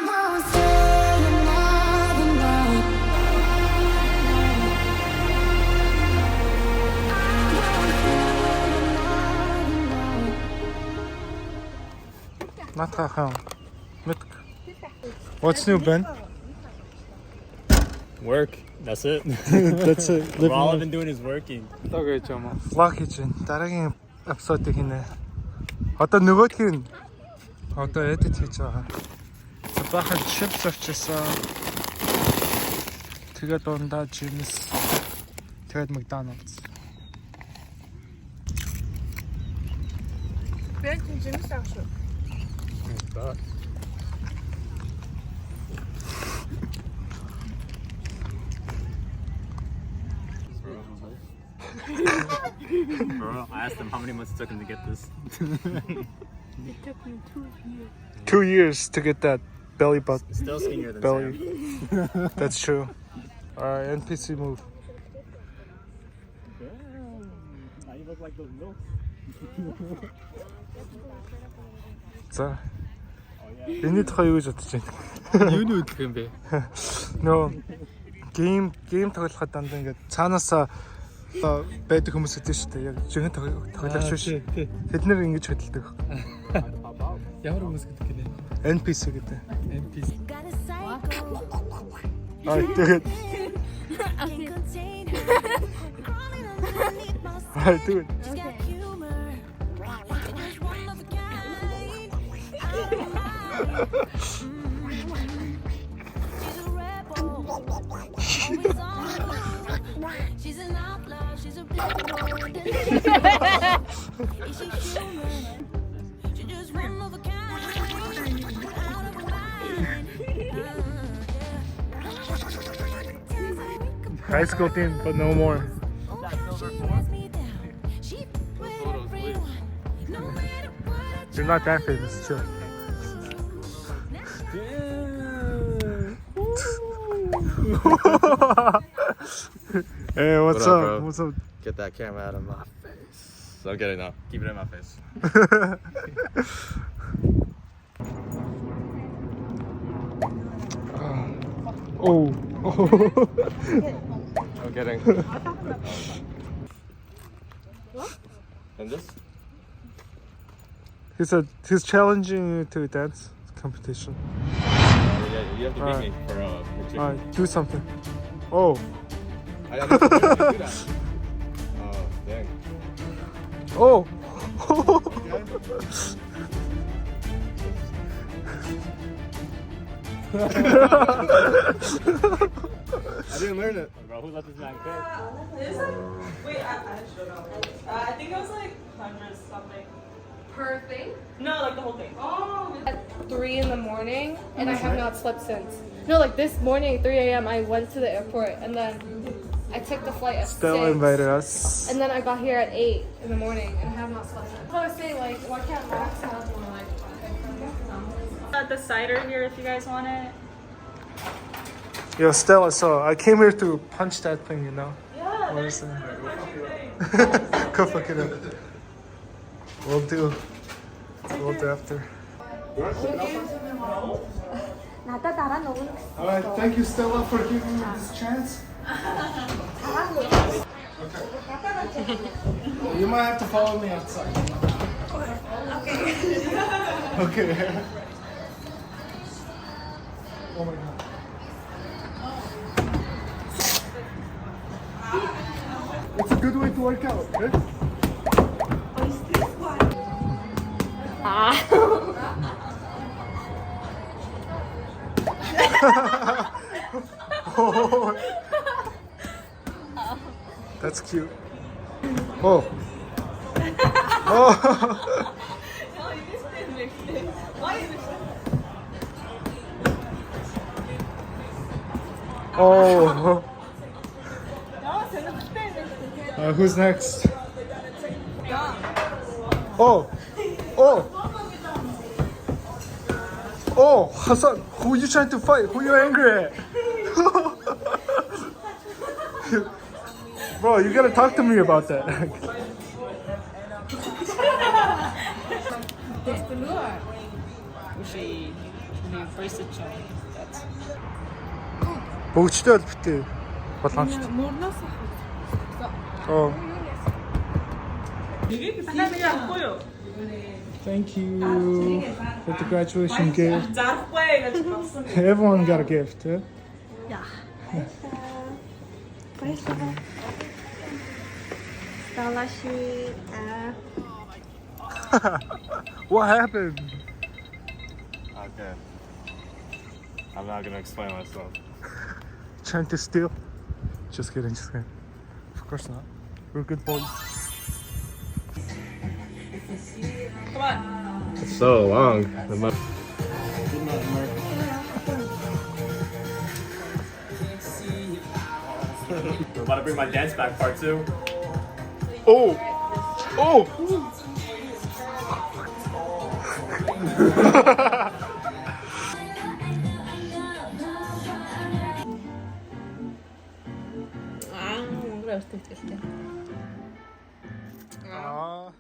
won't stay another night. Not how. What's new, Ben? Work. That's it. That's it. Living All I've life. been doing is working. Vlog хийж байна. Дараагийн эпизодыг хийнэ. Одоо нөгөөдгийг нь одоо edit хийж байгаа. Бахан chips авчихсан. Тэгээд дундаа Jim's. Тэгээд McDonald's. Ben Jim's авсан. Bro, I asked him how many months it took him to get this. It took me 2 years. 2 years to get that belly button. Still skinnier than Belly. Sam. That's true. Alright, NPC move. Now you look like those milks. За. Эний тухай юу гэж бодож байна? Юу нүдэх юм бэ? Нөө гейм тоглоход дандаа ингээд цаанаасаа одоо байдаг хүмүүс өдөө шүү дээ. Яг жинхэнэ тоглогч биш. Тэд нэр ингэж хөдөлдөг. Ямар хүмүүс гэдэг гинэ? NPC гэдэг. NPC. Got a cycle. Аа тэгээд Can't contain her. Crawling underneath my skin. аа тэгээд She's got humor. And there's one of a kind. She's a rebel. Always on the run. She's an outlaw. She's a big one. Is she human? She's just one of a kind. Out of her mind. high school team but no more. You're not that famous, chill. Hey, what's What up? up, bro? What's up? Get that camera out of my face. Don't get it now. Keep it in my face. Oh. No kidding. And this? He said he's challenging you to a dance competition. Yeah, you have to beat me for chicken. Alright, do something. Oh. I have to do that. Oh, dang. Oh. I didn't learn it. Bro, who let this man cook? It's like, wait, I should know. I think it was like 100 something. Per thing? No, like the whole thing. Oh. At 3 in the morning, and I have not slept since. No, like this morning at 3 a.m. I went to the airport, and then I took the flight at Stella 6. invited us. And then I got here at 8 in the morning, and I have not slept since. So I was saying, like, why can't Max have one? Like, The cider here if you guys want it. Yo, Stella, so I came here to punch that thing, you know? Yeah, What is there's that? a bunch of things. Go fuck it up. We'll do. We'll do after. Alright, thank you, Stella, for giving me this chance. Okay. You might have to follow me outside. Okay. Okay. Oh my god. It's a good way to work out, right? Oh. That's cute. Oh. Oh. Oh. Who's next? Oh. Oh. Oh, Hassan, who are you trying to fight? Who are you angry at? Bro, you gotta talk to me about that. versatile. That's Бүгжтэй бол битээ. Боломжтой. мөрнөөс Oh, авахгүй. thank you for the graduation gift. Зарахгүй гэж болсон. Everyone got a gift. Eh? What happened? Okay. I'm not gonna explain myself. Trying to steal? Just kidding, just kidding. Of course not. We're good boys. Come on. It's so long. We're about to bring my dance back, part 2. Oh! Oh! Gross. Ah.